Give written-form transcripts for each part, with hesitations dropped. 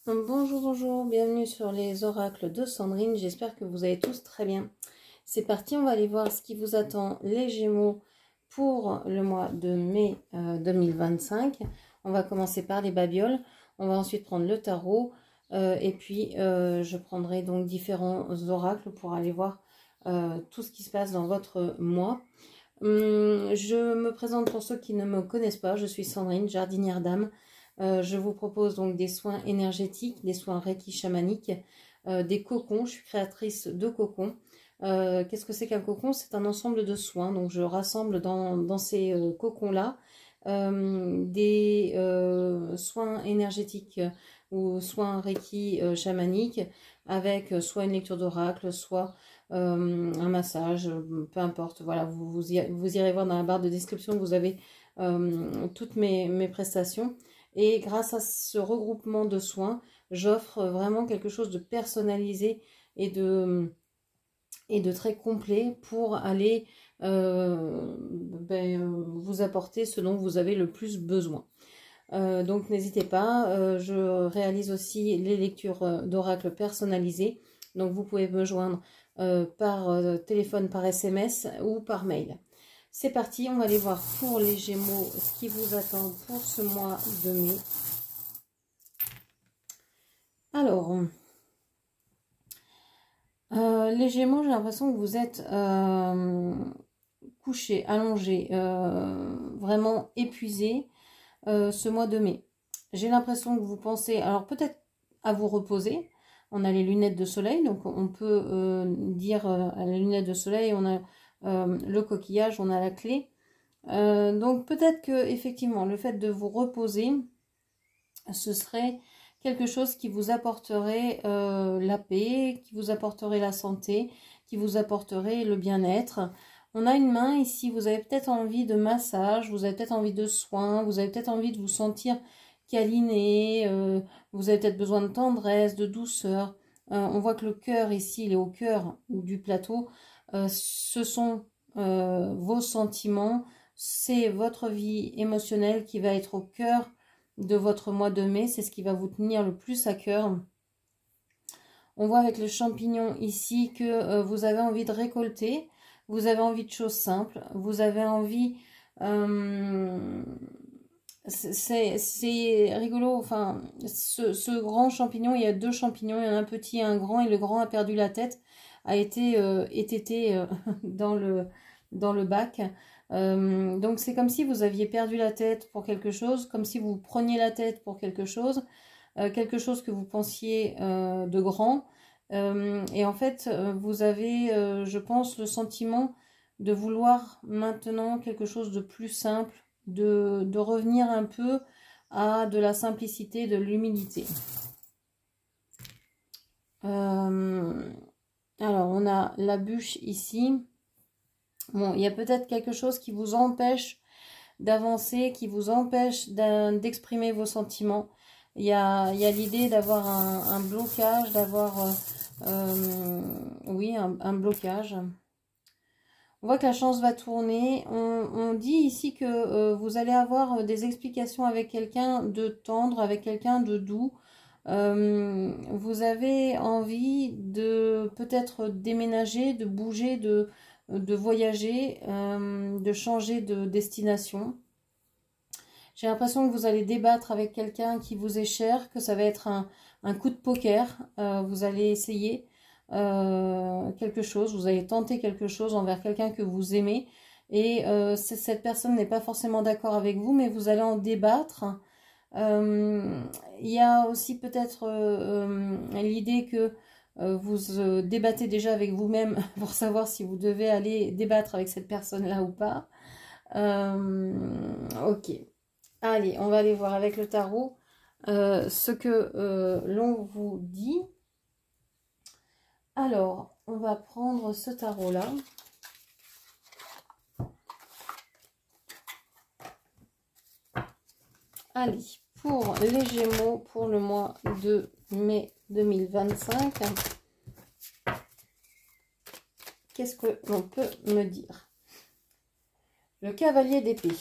Bonjour, bonjour, bienvenue sur les oracles de Sandrine, j'espère que vous allez tous très bien. C'est parti, on va aller voir ce qui vous attend les Gémeaux pour le mois de mai 2025. On va commencer par les babioles, on va ensuite prendre le tarot et puis je prendrai donc différents oracles pour aller voir tout ce qui se passe dans votre mois. Je me présente pour ceux qui ne me connaissent pas, je suis Sandrine, jardinière d'âme. Je vous propose donc des soins énergétiques, des soins Reiki chamaniques, des cocons. Je suis créatrice de cocons. Qu'est-ce que c'est qu'un cocon? C'est un ensemble de soins. Donc je rassemble dans ces cocons-là des soins énergétiques ou soins Reiki chamaniques avec soit une lecture d'oracle, soit un massage, peu importe. Voilà, vous irez voir dans la barre de description, vous avez toutes mes prestations. Et grâce à ce regroupement de soins, j'offre vraiment quelque chose de personnalisé et de très complet pour aller vous apporter ce dont vous avez le plus besoin. Donc n'hésitez pas, je réalise aussi les lectures d'oracle personnalisées. Donc vous pouvez me joindre par téléphone, par SMS ou par mail. C'est parti, on va aller voir pour les Gémeaux ce qui vous attend pour ce mois de mai. Alors, les Gémeaux, j'ai l'impression que vous êtes couchés, allongés, vraiment épuisés ce mois de mai. J'ai l'impression que vous pensez, alors peut-être à vous reposer. On a les lunettes de soleil, donc on peut dire à les lunettes de soleil, on a le coquillage, on a la clé. Donc peut-être que effectivement le fait de vous reposer, ce serait quelque chose qui vous apporterait la paix, qui vous apporterait la santé, qui vous apporterait le bien-être. On a une main ici, vous avez peut-être envie de massage, vous avez peut-être envie de soins, vous avez peut-être envie de vous sentir câliné, vous avez peut-être besoin de tendresse, de douceur. On voit que le cœur ici, il est au cœur du plateau. Ce sont vos sentiments, c'est votre vie émotionnelle qui va être au cœur de votre mois de mai, c'est ce qui va vous tenir le plus à cœur. On voit avec le champignon ici que vous avez envie de récolter, vous avez envie de choses simples, vous avez envie... c'est rigolo, enfin, ce grand champignon, il y a deux champignons, il y en a un petit et un grand, et le grand a perdu la tête, a été étêté dans le bac. Donc c'est comme si vous aviez perdu la tête pour quelque chose, comme si vous preniez la tête pour quelque chose que vous pensiez de grand. Et en fait, vous avez, je pense, le sentiment de vouloir maintenant quelque chose de plus simple, de revenir un peu à de la simplicité, de l'humilité. Alors, on a la bûche ici. Bon, il y a peut-être quelque chose qui vous empêche d'avancer, qui vous empêche d'exprimer vos sentiments. Il y a l'idée d'avoir un blocage, d'avoir, oui, un blocage. On voit que la chance va tourner. On dit ici que vous allez avoir des explications avec quelqu'un de tendre, avec quelqu'un de doux. Vous avez envie de peut-être déménager, de bouger, de voyager, de changer de destination. J'ai l'impression que vous allez débattre avec quelqu'un qui vous est cher, que ça va être un coup de poker. Vous allez essayer quelque chose, vous allez tenter quelque chose envers quelqu'un que vous aimez. Et cette personne n'est pas forcément d'accord avec vous, mais vous allez en débattre. Il y a aussi peut-être l'idée que vous débattez déjà avec vous-même pour savoir si vous devez aller débattre avec cette personne-là ou pas. Ok. Allez, on va aller voir avec le tarot ce que l'on vous dit. Alors, on va prendre ce tarot-là. Allez, pour les Gémeaux, pour le mois de mai 2025, qu'est-ce que l'on peut me dire? Le cavalier d'épée.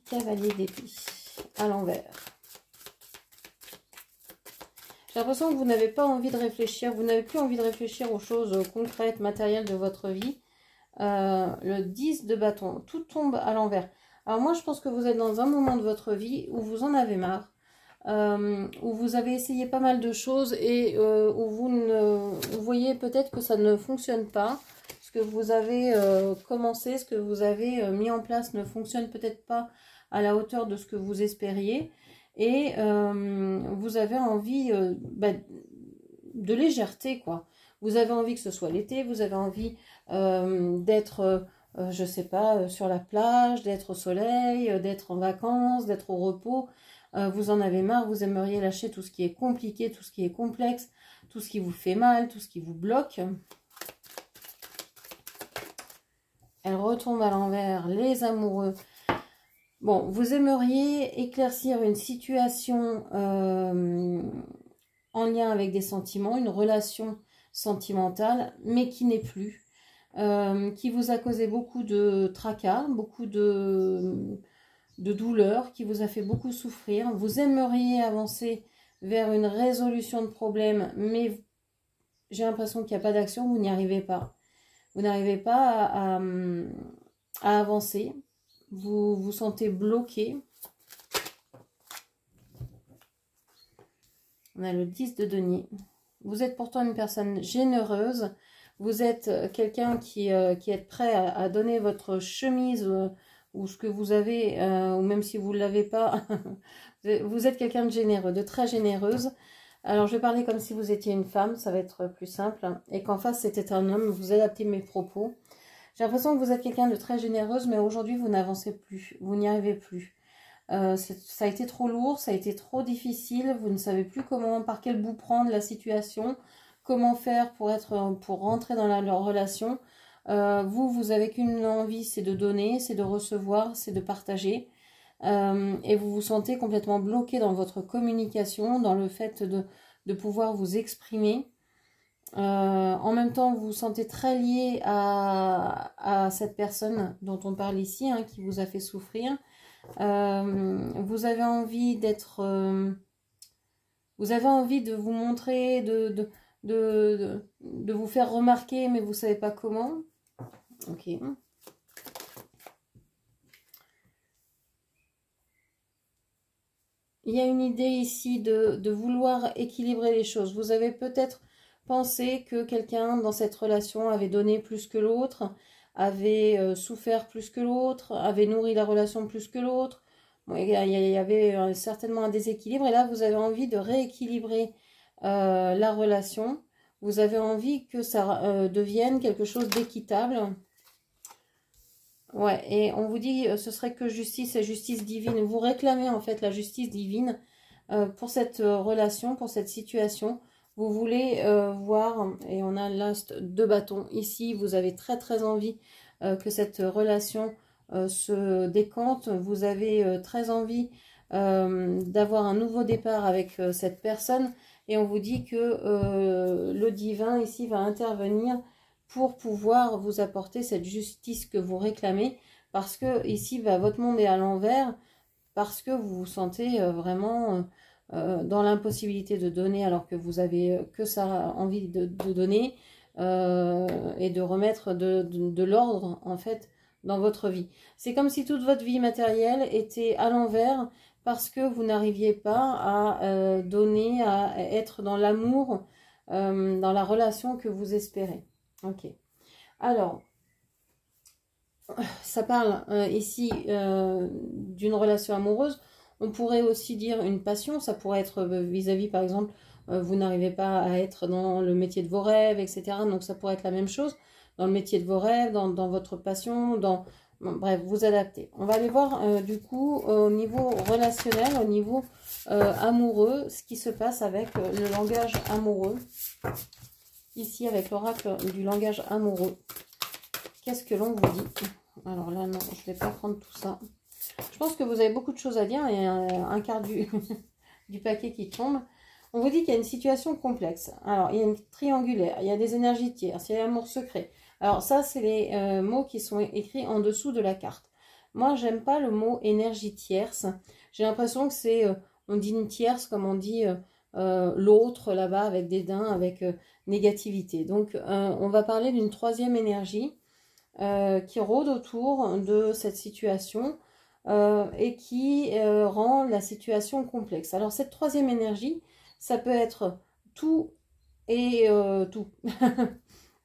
Cavalier d'épée. à l'envers. J'ai l'impression que vous n'avez pas envie de réfléchir, vous n'avez plus envie de réfléchir aux choses concrètes, matérielles de votre vie. Le 10 de bâton, tout tombe à l'envers. Alors moi, je pense que vous êtes dans un moment de votre vie où vous en avez marre, où vous avez essayé pas mal de choses et où vous voyez peut-être que ça ne fonctionne pas. Ce que vous avez commencé, ce que vous avez mis en place ne fonctionne peut-être pas à la hauteur de ce que vous espériez. Et vous avez envie de légèreté, quoi. Vous avez envie que ce soit l'été, vous avez envie d'être, je sais pas, sur la plage, d'être au soleil, d'être en vacances, d'être au repos. Vous en avez marre, vous aimeriez lâcher tout ce qui est compliqué, tout ce qui est complexe, tout ce qui vous fait mal, tout ce qui vous bloque. Elle retombe à l'envers, les amoureux. Bon, vous aimeriez éclaircir une situation en lien avec des sentiments, une relation sentimentale, mais qui n'est plus, qui vous a causé beaucoup de tracas, beaucoup de douleur, qui vous a fait beaucoup souffrir. Vous aimeriez avancer vers une résolution de problème, mais j'ai l'impression qu'il n'y a pas d'action, vous n'y arrivez pas. Vous n'arrivez pas à avancer. Vous vous sentez bloqué. On a le 10 de denier. Vous êtes pourtant une personne généreuse. Vous êtes quelqu'un qui est prêt à donner votre chemise ou ce que vous avez, ou même si vous ne l'avez pas. Vous êtes quelqu'un de généreux, de très généreuse. Alors, je vais parler comme si vous étiez une femme, ça va être plus simple. Et qu'en face, c'était un homme, vous adaptez mes propos. J'ai l'impression que vous êtes quelqu'un de très généreuse, mais aujourd'hui, vous n'avancez plus, vous n'y arrivez plus. Ça a été trop lourd, ça a été trop difficile, vous ne savez plus comment, par quel bout prendre la situation, comment faire pour rentrer dans leur relation. Vous avez qu'une envie, c'est de donner, c'est de recevoir, c'est de partager. Et vous vous sentez complètement bloqué dans votre communication, dans le fait de pouvoir vous exprimer. En même temps, vous vous sentez très lié à cette personne dont on parle ici, hein, qui vous a fait souffrir. Vous avez envie d'être... vous avez envie de vous montrer, de vous faire remarquer, mais vous ne savez pas comment. Ok. Il y a une idée ici de vouloir équilibrer les choses. Vous avez peut-être pensé que quelqu'un dans cette relation avait donné plus que l'autre, avait souffert plus que l'autre, avait nourri la relation plus que l'autre. Bon, il y avait certainement un déséquilibre et là vous avez envie de rééquilibrer la relation. Vous avez envie que ça devienne quelque chose d'équitable. Ouais, et on vous dit ce serait que justice et justice divine. Vous réclamez en fait la justice divine pour cette relation, pour cette situation. Vous voulez voir, et on a l'as de bâton ici, vous avez très très envie que cette relation se décante. Vous avez très envie d'avoir un nouveau départ avec cette personne. Et on vous dit que le divin ici va intervenir pour pouvoir vous apporter cette justice que vous réclamez, parce que ici votre monde est à l'envers, parce que vous vous sentez vraiment dans l'impossibilité de donner alors que vous avez que ça envie de donner et de remettre de l'ordre en fait dans votre vie. C'est comme si toute votre vie matérielle était à l'envers parce que vous n'arriviez pas à donner, à être dans l'amour, dans la relation que vous espérez. Ok. Alors, ça parle ici d'une relation amoureuse. On pourrait aussi dire une passion. Ça pourrait être vis-à-vis, par exemple, vous n'arrivez pas à être dans le métier de vos rêves, etc. Donc, ça pourrait être la même chose. Dans le métier de vos rêves, dans votre passion, bon, bref, vous adaptez. On va aller voir, du coup, au niveau relationnel, au niveau amoureux, ce qui se passe avec le langage amoureux. Ici, avec l'oracle du langage amoureux. Qu'est-ce que l'on vous dit? Alors là, non, je ne vais pas prendre tout ça. Je pense que vous avez beaucoup de choses à dire. Il y a un quart du paquet qui tombe. On vous dit qu'il y a une situation complexe. Alors, il y a une triangulaire, il y a des énergies tierces, il y a l'amour secret. Alors ça, c'est les mots qui sont écrits en dessous de la carte. Moi, j'aime pas le mot énergie tierce. J'ai l'impression que c'est, on dit une tierce comme on dit l'autre là-bas avec dédain, avec négativité. Donc, on va parler d'une troisième énergie qui rôde autour de cette situation et qui rend la situation complexe. Alors, cette troisième énergie, ça peut être tout et tout.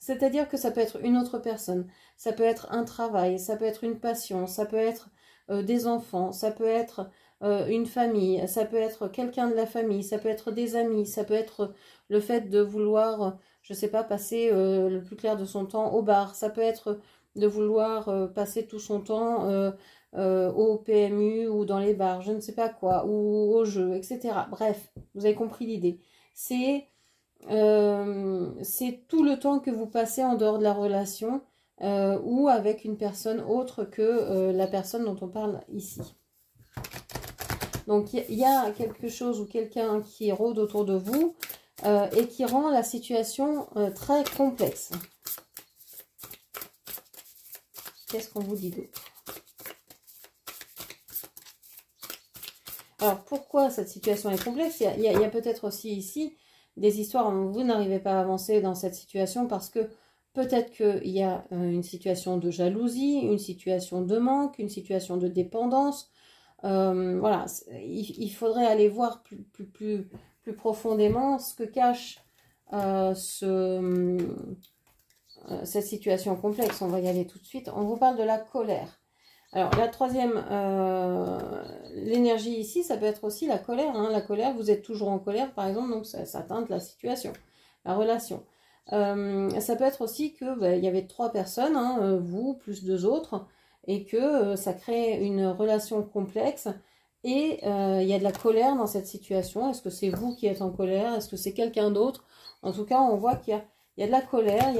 C'est-à-dire que ça peut être une autre personne, ça peut être un travail, ça peut être une passion, ça peut être des enfants, ça peut être une famille, ça peut être quelqu'un de la famille, ça peut être des amis, ça peut être le fait de vouloir, je sais pas, passer le plus clair de son temps au bar, ça peut être de vouloir passer tout son temps au PMU ou dans les bars, je ne sais pas quoi, ou au jeu, etc. Bref, vous avez compris l'idée. C'est tout le temps que vous passez en dehors de la relation ou avec une personne autre que la personne dont on parle ici. Donc, il y a quelque chose ou quelqu'un qui rôde autour de vous et qui rend la situation très complexe. Qu'est-ce qu'on vous dit d'autre? Alors, pourquoi cette situation est complexe? Il y a peut-être aussi ici des histoires où vous n'arrivez pas à avancer dans cette situation parce que peut-être qu'il y a une situation de jalousie, une situation de manque, une situation de dépendance. Voilà, il faudrait aller voir plus profondément ce que cache cette situation complexe. On va y aller tout de suite. On vous parle de la colère. Alors, la troisième, l'énergie ici, ça peut être aussi la colère. Hein. La colère, vous êtes toujours en colère, par exemple, donc ça teinte la situation, la relation. Ça peut être aussi que y avait 3 personnes, hein, vous plus 2 autres, et que ça crée une relation complexe. Et il y a de la colère dans cette situation. Est-ce que c'est vous qui êtes en colère? Est-ce que c'est quelqu'un d'autre? En tout cas, on voit qu'il y a de la colère,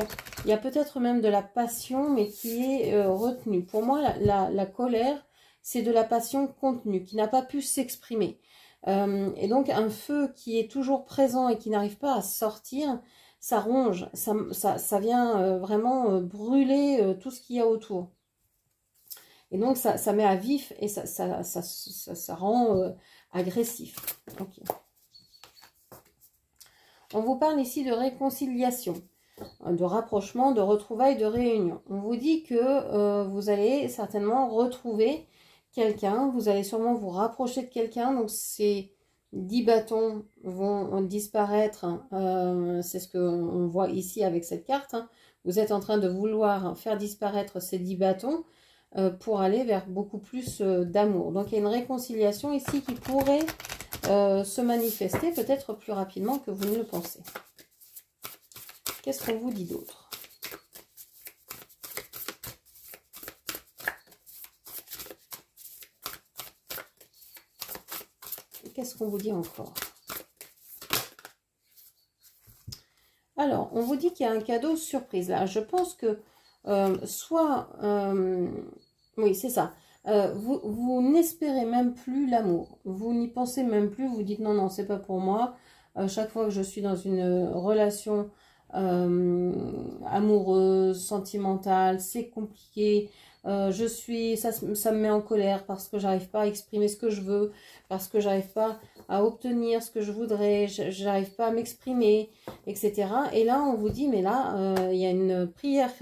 il y a peut-être même de la passion, mais qui est retenue. Pour moi, la colère, c'est de la passion contenue, qui n'a pas pu s'exprimer. Et donc, un feu qui est toujours présent et qui n'arrive pas à sortir, ça ronge, ça vient vraiment brûler tout ce qu'il y a autour. Et donc, ça met à vif et ça rend agressif. Okay. On vous parle ici de réconciliation, de rapprochement, de retrouvailles, de réunion. On vous dit que vous allez certainement retrouver quelqu'un, vous allez sûrement vous rapprocher de quelqu'un. Donc, ces 10 bâtons vont disparaître. C'est ce qu'on voit ici avec cette carte. Hein. Vous êtes en train de vouloir faire disparaître ces 10 bâtons pour aller vers beaucoup plus d'amour. Donc, il y a une réconciliation ici qui pourrait se manifester peut-être plus rapidement que vous ne le pensez. Qu'est-ce qu'on vous dit d'autre? Qu'est-ce qu'on vous dit encore? Alors, on vous dit qu'il y a un cadeau surprise. Là, je pense que oui, c'est ça. Vous n'espérez même plus l'amour. Vous n'y pensez même plus. Vous dites non, non, c'est pas pour moi. Chaque fois que je suis dans une relation amoureuse, sentimentale, c'est compliqué. Ça me met en colère parce que j'arrive pas à exprimer ce que je veux, parce que j'arrive pas à obtenir ce que je voudrais, j'arrive pas à m'exprimer, etc. Et là, on vous dit, mais là, il y a une prière,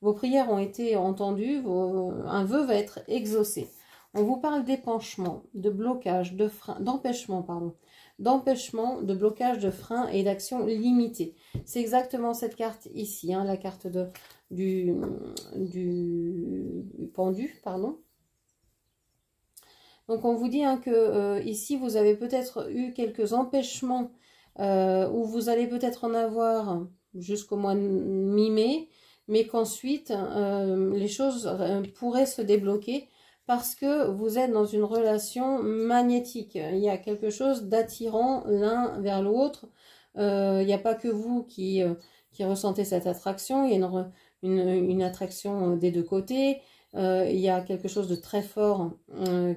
vos prières ont été entendues, un vœu va être exaucé. On vous parle d'épanchement, de blocage, de frein, d'empêchement, pardon. D'empêchement, de blocage, de frein et d'action limitée. C'est exactement cette carte ici, hein, la carte du pendu, pardon. Donc on vous dit hein, que ici vous avez peut-être eu quelques empêchements où vous allez peut-être en avoir jusqu'au mois de mi-mai, mais qu'ensuite les choses pourraient se débloquer parce que vous êtes dans une relation magnétique. Il y a quelque chose d'attirant l'un vers l'autre. Il n'y a pas que vous qui ressentez cette attraction, il y a une attraction des deux côtés. Il y a quelque chose de très fort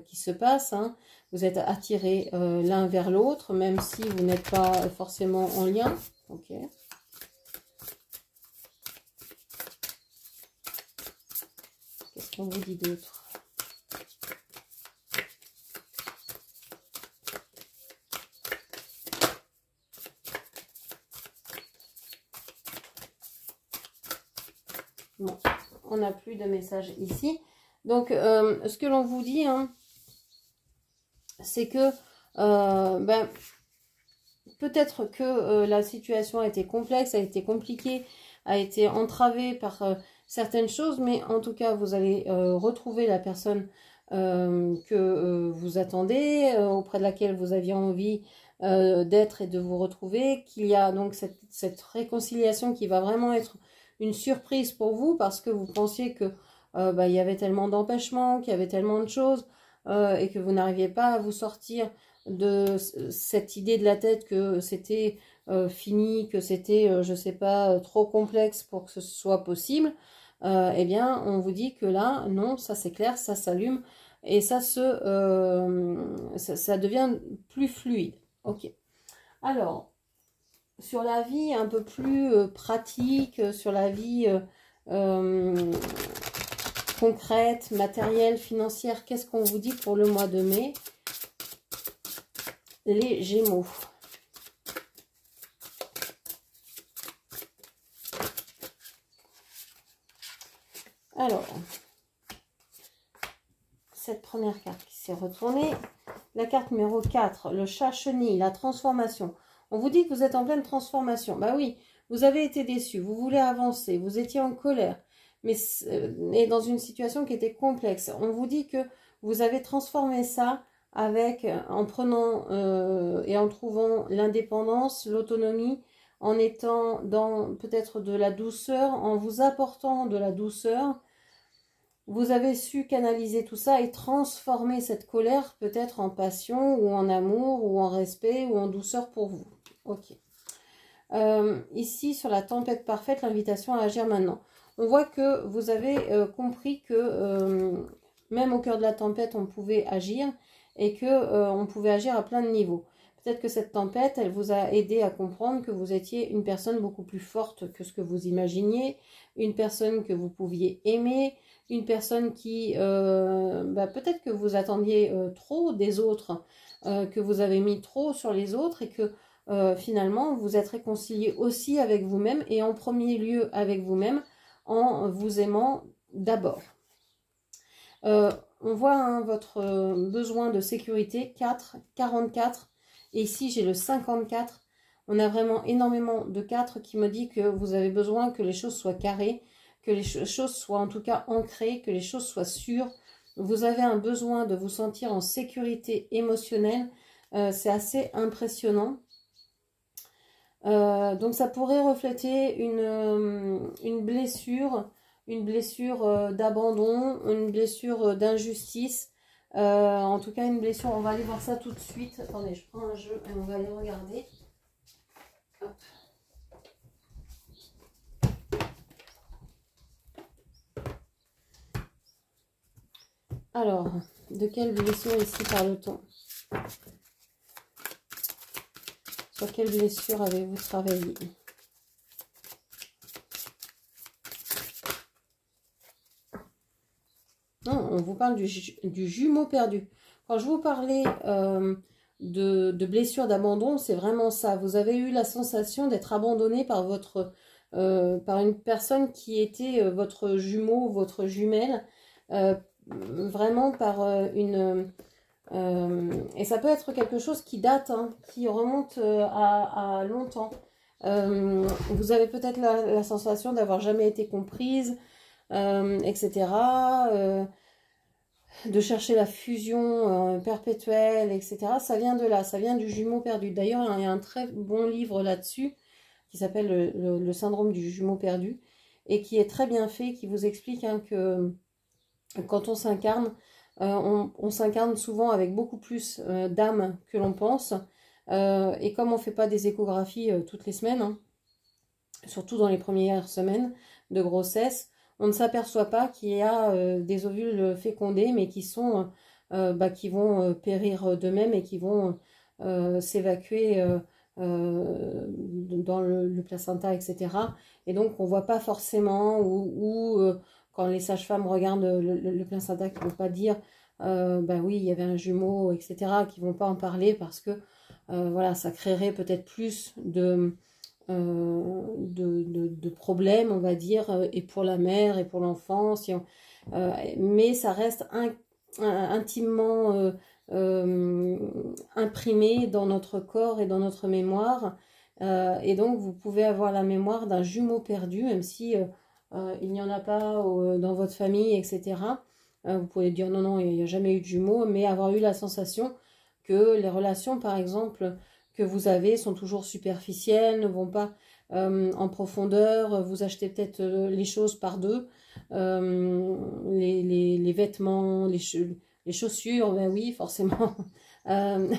qui se passe. Hein. Vous êtes attirés l'un vers l'autre, même si vous n'êtes pas forcément en lien. Ok. Qu'est-ce qu'on vous dit d'autre? Bon, on n'a plus de message ici. Donc, ce que l'on vous dit, hein, c'est que peut-être que la situation a été complexe, a été compliquée, a été entravée par certaines choses, mais en tout cas, vous allez retrouver la personne que vous attendez, auprès de laquelle vous aviez envie d'être et de vous retrouver, qu'il y a donc cette réconciliation qui va vraiment être une surprise pour vous, parce que vous pensiez que il y avait tellement d'empêchements, qu'il y avait tellement de choses, et que vous n'arriviez pas à vous sortir de cette idée de la tête que c'était fini, que c'était, je sais pas, trop complexe pour que ce soit possible. Eh bien, on vous dit que là, non, ça c'est clair, ça s'allume, et ça devient plus fluide. Ok. Alors, sur la vie un peu plus pratique, sur la vie concrète, matérielle, financière, qu'est-ce qu'on vous dit pour le mois de mai? Les Gémeaux. Alors, cette première carte qui s'est retournée, la carte numéro 4, le chat chenille, la transformation. On vous dit que vous êtes en pleine transformation. Bah oui, vous avez été déçu, vous voulez avancer, vous étiez en colère, mais dans une situation qui était complexe. On vous dit que vous avez transformé ça en prenant et en trouvant l'indépendance, l'autonomie, en étant dans peut-être de la douceur, en vous apportant de la douceur. Vous avez su canaliser tout ça et transformer cette colère peut-être en passion ou en amour ou en respect ou en douceur pour vous. Ok. Ici, sur la tempête parfaite, l'invitation à agir maintenant. On voit que vous avez compris que même au cœur de la tempête, on pouvait agir et que on pouvait agir à plein de niveaux. Peut-être que cette tempête, elle vous a aidé à comprendre que vous étiez une personne beaucoup plus forte que ce que vous imaginiez, une personne que vous pouviez aimer, une personne qui, peut-être que vous attendiez trop des autres, que vous avez mis trop sur les autres et que finalement vous êtes réconcilié aussi avec vous-même et en premier lieu avec vous-même en vous aimant d'abord. On voit hein, votre besoin de sécurité, 4, 44, et ici j'ai le 54. On a vraiment énormément de 4 qui me dit que vous avez besoin que les choses soient carrées, que les choses soient en tout cas ancrées, que les choses soient sûres. Vous avez un besoin de vous sentir en sécurité émotionnelle. C'est assez impressionnant. Donc ça pourrait refléter une blessure d'abandon, une blessure d'injustice, en tout cas une blessure, on va aller voir ça tout de suite. Attendez, je prends un jeu et on va aller regarder. Hop. Alors, de quelle blessure ici parle-t-on? Sur quelle blessure avez-vous travaillé? Non, on vous parle du jumeau perdu. Quand je vous parlais de blessure d'abandon, c'est vraiment ça. Vous avez eu la sensation d'être abandonné par par une personne qui était votre jumeau, votre jumelle, vraiment par et ça peut être quelque chose qui date, hein, qui remonte à longtemps. Vous avez peut-être la sensation d'avoir jamais été comprise, etc. De chercher la fusion perpétuelle, etc. Ça vient de là, ça vient du jumeau perdu. D'ailleurs, il y a un très bon livre là-dessus qui s'appelle le syndrome du jumeau perdu et qui est très bien fait, qui vous explique hein, que quand on s'incarne, on s'incarne souvent avec beaucoup plus d'âme que l'on pense. Et comme on ne fait pas des échographies toutes les semaines, hein, surtout dans les premières semaines de grossesse, on ne s'aperçoit pas qu'il y a des ovules fécondés, mais qui vont périr d'eux-mêmes et qui vont s'évacuer dans le placenta, etc. Et donc, on ne voit pas forcément, quand les sages-femmes regardent le placenta, qui ne vont pas dire, oui, il y avait un jumeau, etc., qui ne vont pas en parler parce que, voilà, ça créerait peut-être plus de problèmes, on va dire, et pour la mère et pour l'enfant, mais ça reste intimement imprimé dans notre corps et dans notre mémoire. Et donc, vous pouvez avoir la mémoire d'un jumeau perdu, même si il n'y en a pas dans votre famille, etc. Vous pouvez dire non, non, il n'y a jamais eu de jumeaux, mais avoir eu la sensation que les relations, par exemple, que vous avez sont toujours superficielles, ne vont pas en profondeur. Vous achetez peut-être les choses par deux, les vêtements, les chaussures, ben oui, forcément. Euh,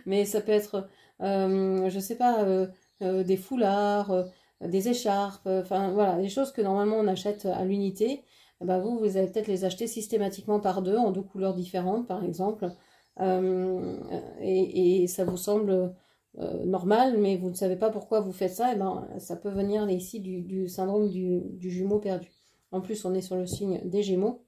mais ça peut être, je sais pas, des foulards, des écharpes, enfin voilà, des choses que normalement on achète à l'unité. Eh ben vous allez peut-être les acheter systématiquement par deux, en deux couleurs différentes, par exemple. Et ça vous semble normal, mais vous ne savez pas pourquoi vous faites ça. Et ben ça peut venir ici du syndrome du jumeau perdu. En plus, on est sur le signe des Gémeaux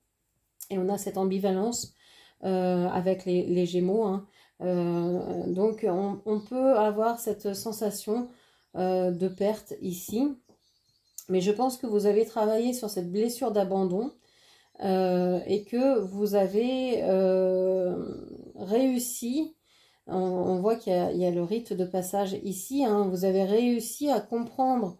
et on a cette ambivalence avec les Gémeaux, hein. Donc on peut avoir cette sensation de perte ici, mais je pense que vous avez travaillé sur cette blessure d'abandon et que vous avez réussi. On voit qu'il y a le rite de passage ici, hein. Vous avez réussi à comprendre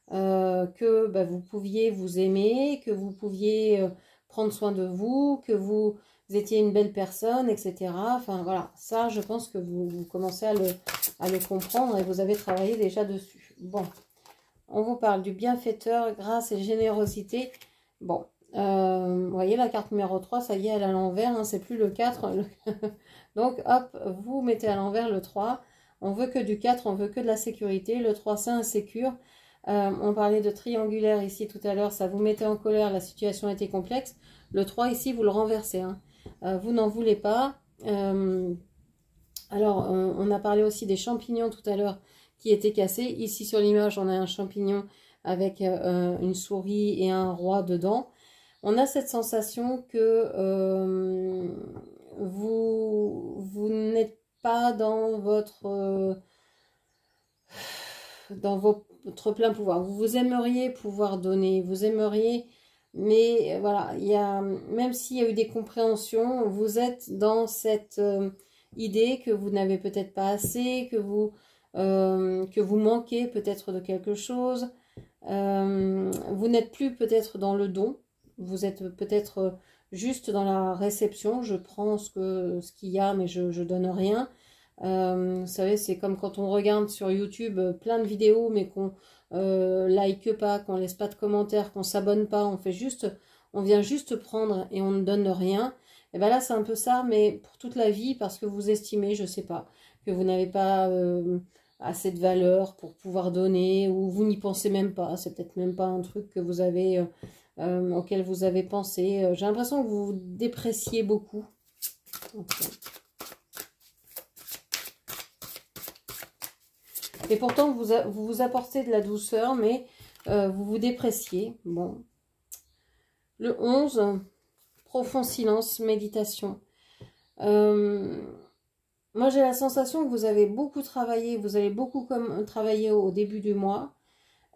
que bah, vous pouviez vous aimer, que vous pouviez prendre soin de vous, que vous étiez une belle personne, etc. Enfin voilà, ça je pense que vous commencez à le comprendre et vous avez travaillé déjà dessus. Bon, on vous parle du bienfaiteur, grâce et générosité. Bon, vous voyez la carte numéro 3, ça y est, elle est à l'envers, hein, c'est plus le 4. Donc hop, vous mettez à l'envers le 3. On veut que du 4, on veut que de la sécurité. Le 3, c'est insécure. On parlait de triangulaire ici tout à l'heure, ça vous mettait en colère, la situation était complexe. Le 3 ici, vous le renversez, hein. Vous n'en voulez pas. Alors, on a parlé aussi des champignons tout à l'heure qui étaient cassés. Ici sur l'image, on a un champignon avec une souris et un roi dedans. On a cette sensation que vous n'êtes pas dans votre plein pouvoir. Vous aimeriez pouvoir donner, vous aimeriez, mais voilà, même s'il y a eu des compréhensions, vous êtes dans cette idée que vous n'avez peut-être pas assez, que vous manquez peut-être de quelque chose. Vous n'êtes plus peut-être dans le don, vous êtes peut-être juste dans la réception. Je prends ce qu'il y a, mais je donne rien. Vous savez, c'est comme quand on regarde sur YouTube plein de vidéos, mais qu'on like pas, qu'on laisse pas de commentaires, qu'on s'abonne pas, on vient juste prendre et on ne donne rien. Et bien là, c'est un peu ça, mais pour toute la vie, parce que vous estimez, je sais pas, que vous n'avez pas assez de valeur pour pouvoir donner, ou vous n'y pensez même pas. C'est peut-être même pas un truc que vous avez auquel vous avez pensé. J'ai l'impression que vous vous dépréciez beaucoup. Okay. Et pourtant, vous apportez de la douceur, mais vous vous dépréciez. Bon. Le 11, profond silence, méditation. Moi, j'ai la sensation que vous avez beaucoup travaillé, vous allez beaucoup travailler au début du mois.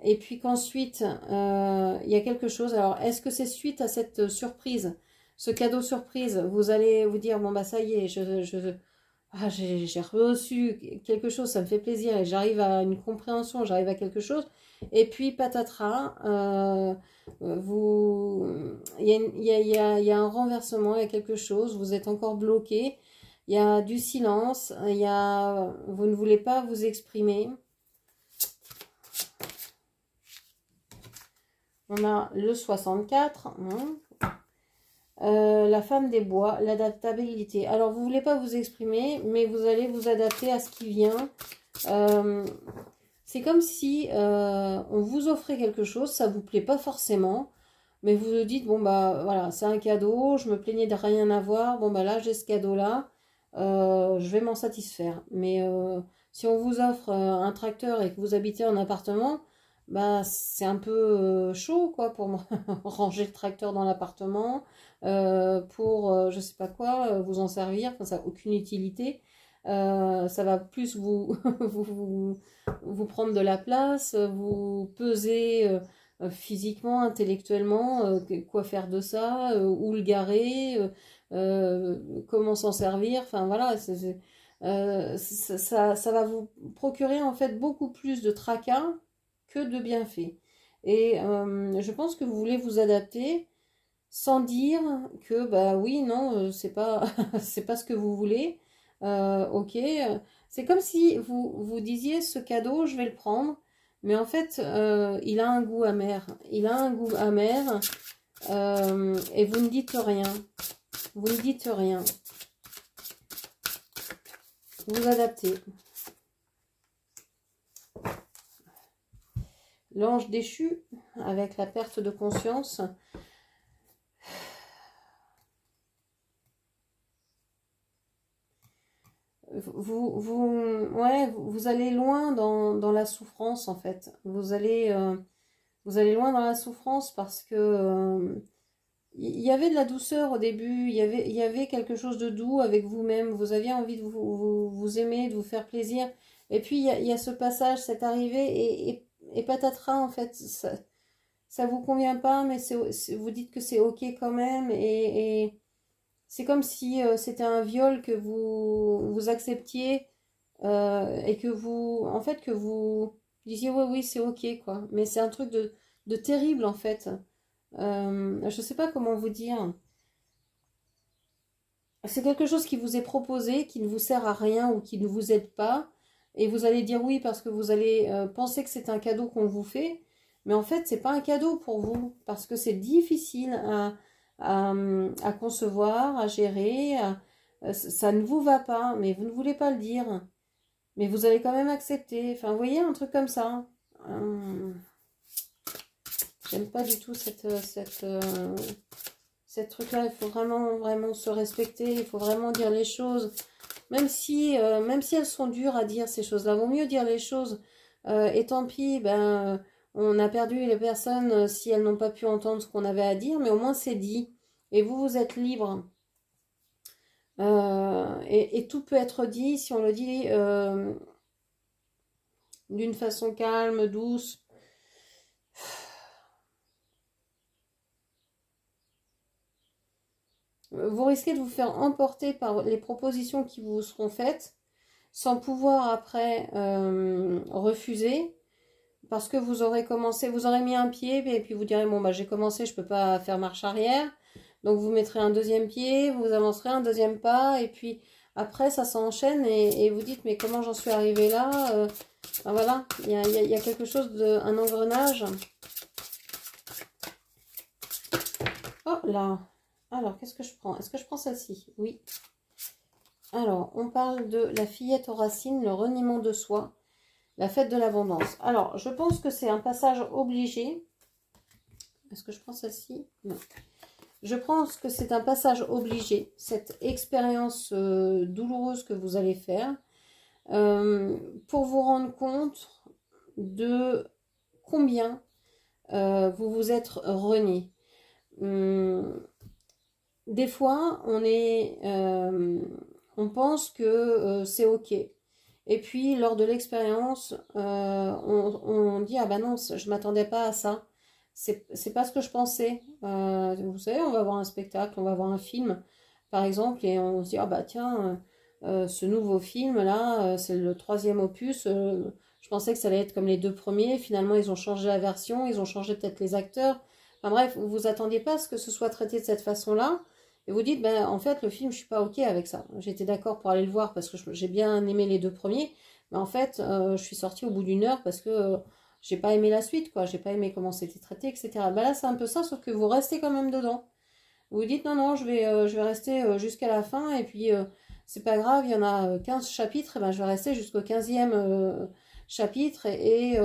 Et puis qu'ensuite, il y a quelque chose. Alors, est-ce que c'est suite à cette surprise, ce cadeau surprise, vous allez vous dire, bon, bah ça y est, j'ai reçu quelque chose, ça me fait plaisir et j'arrive à une compréhension, j'arrive à quelque chose. Et puis patatras, il y a un renversement, il y a quelque chose, vous êtes encore bloqué, il y a du silence, vous ne voulez pas vous exprimer. On a le 64, hein. La femme des bois, l'adaptabilité. Alors, vous ne voulez pas vous exprimer, mais vous allez vous adapter à ce qui vient. C'est comme si on vous offrait quelque chose, ça ne vous plaît pas forcément, mais vous vous dites, bon, bah voilà, c'est un cadeau, je me plaignais de rien avoir, bon, bah là, j'ai ce cadeau-là, je vais m'en satisfaire. Mais si on vous offre un tracteur et que vous habitez en appartement, bah c'est un peu chaud, quoi, pour moi. Ranger le tracteur dans l'appartement, pour je sais pas quoi, vous en servir, enfin, ça n'a aucune utilité. Ça va plus vous prendre de la place, vous peser physiquement, intellectuellement, quoi faire de ça, où le garer, comment s'en servir, enfin voilà, ça va vous procurer en fait beaucoup plus de tracas que de bienfaits. Et je pense que vous voulez vous adapter sans dire que bah oui, non, c'est pas, c'est pas ce que vous voulez. Ok, c'est comme si vous disiez ce cadeau, je vais le prendre, mais en fait, il a un goût amer. Il a un goût amer et vous ne dites rien. Vous ne dites rien. Vous adaptez. L'ange déchu avec la perte de conscience. Vous allez loin dans la souffrance en fait. Vous allez loin dans la souffrance parce que il y avait de la douceur au début, il y avait quelque chose de doux avec vous-même, vous aviez envie de vous aimer, de vous faire plaisir. Et puis il y a ce passage, cette arrivée et patatras en fait, ça vous convient pas, mais vous dites que c'est ok quand même et c'est comme si c'était un viol que vous acceptiez et que en fait, que vous disiez oui, oui, c'est ok, quoi. Mais c'est un truc de terrible, en fait. Je sais pas comment vous dire. C'est quelque chose qui vous est proposé, qui ne vous sert à rien ou qui ne vous aide pas. Et vous allez dire oui parce que vous allez penser que c'est un cadeau qu'on vous fait. Mais en fait, c'est pas un cadeau pour vous parce que c'est difficile à concevoir, à gérer. Ça ne vous va pas, mais vous ne voulez pas le dire. Mais vous allez quand même accepter. Enfin, vous voyez, un truc comme ça. J'aime pas du tout cette truc-là. Il faut vraiment, vraiment se respecter. Il faut vraiment dire les choses. Même si elles sont dures à dire, ces choses-là. Vaut mieux dire les choses. Et tant pis, ben, on a perdu les personnes si elles n'ont pas pu entendre ce qu'on avait à dire. Mais au moins, c'est dit. Et vous êtes libre. Et tout peut être dit si on le dit d'une façon calme, douce. Vous risquez de vous faire emporter par les propositions qui vous seront faites sans pouvoir après refuser parce que vous aurez commencé, vous aurez mis un pied et puis vous direz bon bah j'ai commencé, je peux pas faire marche arrière. Donc vous mettrez un deuxième pied, vous avancerez un deuxième pas et puis après ça s'enchaîne et vous dites mais comment j'en suis arrivée là ben voilà, il y a quelque chose un engrenage. Oh là. Alors, qu'est-ce que je prends? Est-ce que je prends celle-ci? Oui. Alors, on parle de la fillette aux racines, le reniement de soi, la fête de l'abondance. Alors, je pense que c'est un passage obligé. Est-ce que je prends celle-ci? Non. Je pense que c'est un passage obligé, cette expérience douloureuse que vous allez faire, pour vous rendre compte de combien vous vous êtes renié. Des fois, on pense que c'est ok. Et puis, lors de l'expérience, on dit, ah bah non, je m'attendais pas à ça. C'est pas ce que je pensais. Vous savez, on va voir un spectacle, on va voir un film, par exemple, et on se dit, ah bah tiens, ce nouveau film-là, c'est le 3e opus. Je pensais que ça allait être comme les 2 premiers. Finalement, ils ont changé la version, ils ont changé peut-être les acteurs. Enfin bref, vous vous attendiez pas à ce que ce soit traité de cette façon-là. Et vous dites, ben, en fait, le film, je suis pas ok avec ça. J'étais d'accord pour aller le voir parce que j'ai bien aimé les 2 premiers. Mais en fait, je suis sortie au bout d'une heure parce que j'ai pas aimé la suite, quoi. J'ai pas aimé comment c'était traité, etc. Ben là, c'est un peu ça, sauf que vous restez quand même dedans. Vous dites, non, non, je vais rester jusqu'à la fin. Et puis, c'est pas grave, il y en a 15 chapitres. Et ben, je vais rester jusqu'au 15e chapitre. Et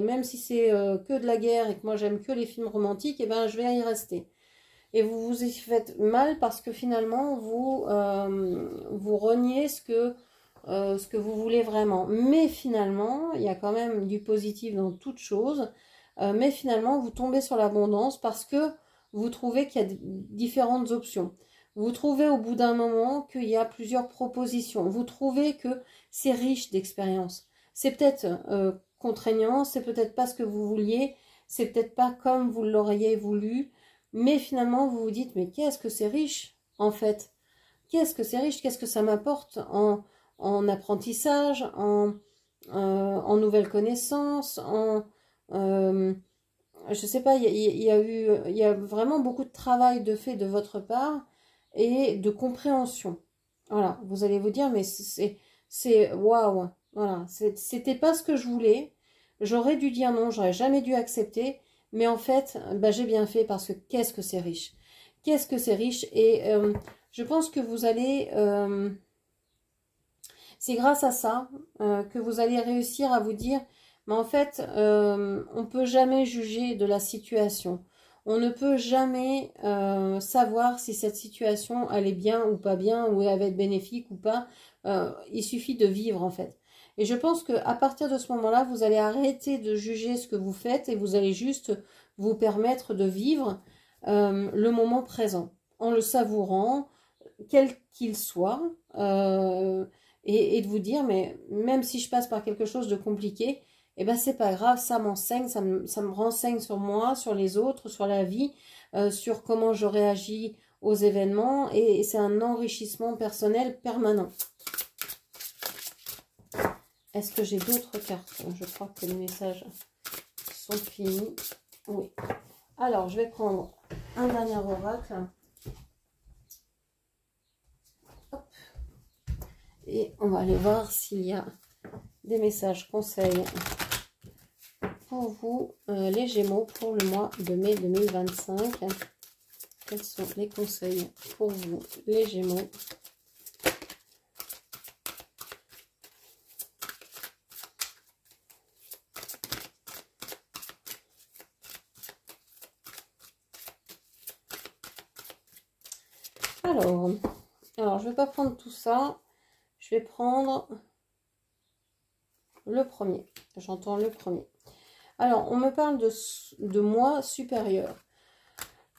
même si c'est que de la guerre et que moi, j'aime que les films romantiques, et ben, je vais y rester. Et vous vous y faites mal parce que finalement, vous reniez ce que vous voulez vraiment. Mais finalement, il y a quand même du positif dans toute chose. Mais finalement, vous tombez sur l'abondance parce que vous trouvez qu'il y a différentes options. Vous trouvez au bout d'un moment qu'il y a plusieurs propositions. Vous trouvez que c'est riche d'expérience. C'est peut-être contraignant, c'est peut-être pas ce que vous vouliez, c'est peut-être pas comme vous l'auriez voulu, mais finalement vous vous dites, mais qu'est-ce que c'est riche en fait? Qu'est-ce que c'est riche? Qu'est-ce que ça m'apporte en apprentissage, en nouvelles connaissances, je sais pas, il y a vraiment beaucoup de travail de fait de votre part et de compréhension. Voilà, vous allez vous dire, mais c'est waouh, voilà, c'était pas ce que je voulais. J'aurais dû dire non, j'aurais jamais dû accepter, mais en fait, bah, j'ai bien fait parce que qu'est-ce que c'est riche? Qu'est-ce que c'est riche? Et je pense que vous allez, c'est grâce à ça que vous allez réussir à vous dire, mais en fait, on ne peut jamais juger de la situation. On ne peut jamais savoir si cette situation elle est bien ou pas bien, ou elle va être bénéfique ou pas. Il suffit de vivre en fait. Et je pense qu'à partir de ce moment-là, vous allez arrêter de juger ce que vous faites et vous allez juste vous permettre de vivre le moment présent en le savourant, quel qu'il soit. Et de vous dire, mais même si je passe par quelque chose de compliqué, eh ben c'est pas grave, ça m'enseigne, ça me renseigne sur moi, sur les autres, sur la vie, sur comment je réagis aux événements, et c'est un enrichissement personnel permanent. Est-ce que j'ai d'autres cartes? Je crois que les messages sont finis. Oui. Alors, je vais prendre un dernier oracle. Et on va aller voir s'il y a des messages conseils pour vous, les Gémeaux, pour le mois de mai 2025. Quels sont les conseils pour vous, les Gémeaux? Alors, je ne vais pas prendre tout ça. Je vais prendre le premier. J'entends le premier. Alors, on me parle de moi supérieur.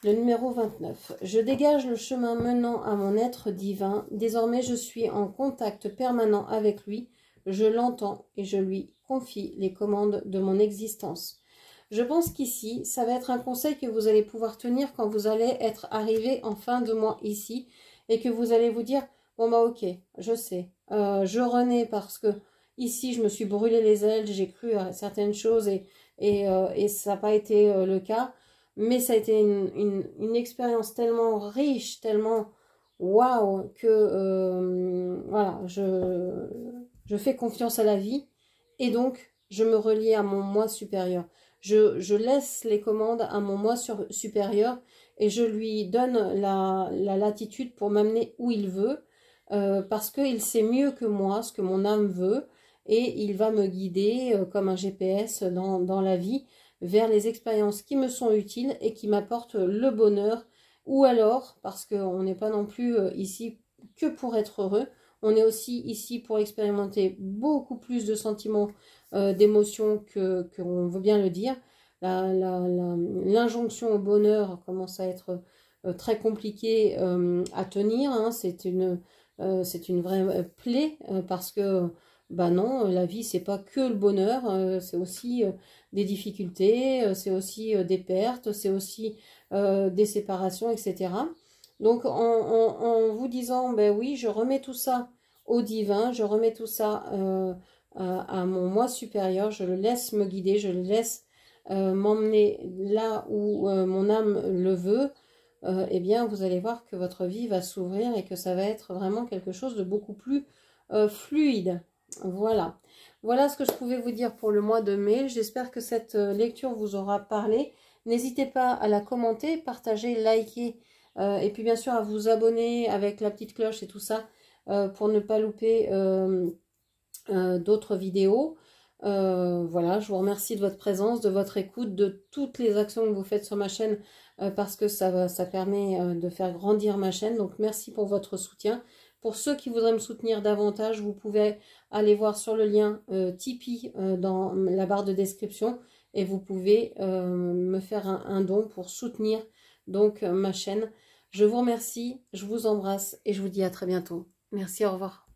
Le numéro 29. Je dégage le chemin menant à mon être divin. Désormais, je suis en contact permanent avec lui. Je l'entends et je lui confie les commandes de mon existence. Je pense qu'ici, ça va être un conseil que vous allez pouvoir tenir quand vous allez être arrivé en fin de mois ici et que vous allez vous dire, bon bah ok, je sais, je renais parce que ici, je me suis brûlé les ailes, j'ai cru à certaines choses et ça n'a pas été le cas. Mais ça a été une expérience tellement riche, tellement waouh, que voilà, je fais confiance à la vie et donc je me relie à mon moi supérieur. Je laisse les commandes à mon moi supérieur et je lui donne la latitude pour m'amener où il veut parce qu'il sait mieux que moi ce que mon âme veut et il va me guider comme un GPS dans la vie vers les expériences qui me sont utiles et qui m'apportent le bonheur, ou alors, parce qu'on n'est pas non plus ici que pour être heureux, on est aussi ici pour expérimenter beaucoup plus de sentiments, d'émotions qu'on veut bien le dire. L'injonction au bonheur commence à être très compliquée à tenir, hein. C'est une vraie plaie parce que bah non, la vie c'est pas que le bonheur, c'est aussi des difficultés, c'est aussi des pertes, c'est aussi des séparations, etc. Donc en vous disant, ben oui, je remets tout ça au divin, je remets tout ça à mon moi supérieur, je le laisse me guider, je le laisse m'emmener là où mon âme le veut, eh bien vous allez voir que votre vie va s'ouvrir et que ça va être vraiment quelque chose de beaucoup plus fluide. Voilà. Voilà ce que je pouvais vous dire pour le mois de mai. J'espère que cette lecture vous aura parlé. N'hésitez pas à la commenter, partager, liker et puis bien sûr à vous abonner avec la petite cloche et tout ça pour ne pas louper d'autres vidéos. Voilà, je vous remercie de votre présence, de votre écoute, de toutes les actions que vous faites sur ma chaîne parce que ça permet de faire grandir ma chaîne. Donc merci pour votre soutien. Pour ceux qui voudraient me soutenir davantage, vous pouvez aller voir sur le lien Tipeee dans la barre de description et vous pouvez me faire un don pour soutenir donc ma chaîne. Je vous remercie, je vous embrasse et je vous dis à très bientôt. Merci, au revoir.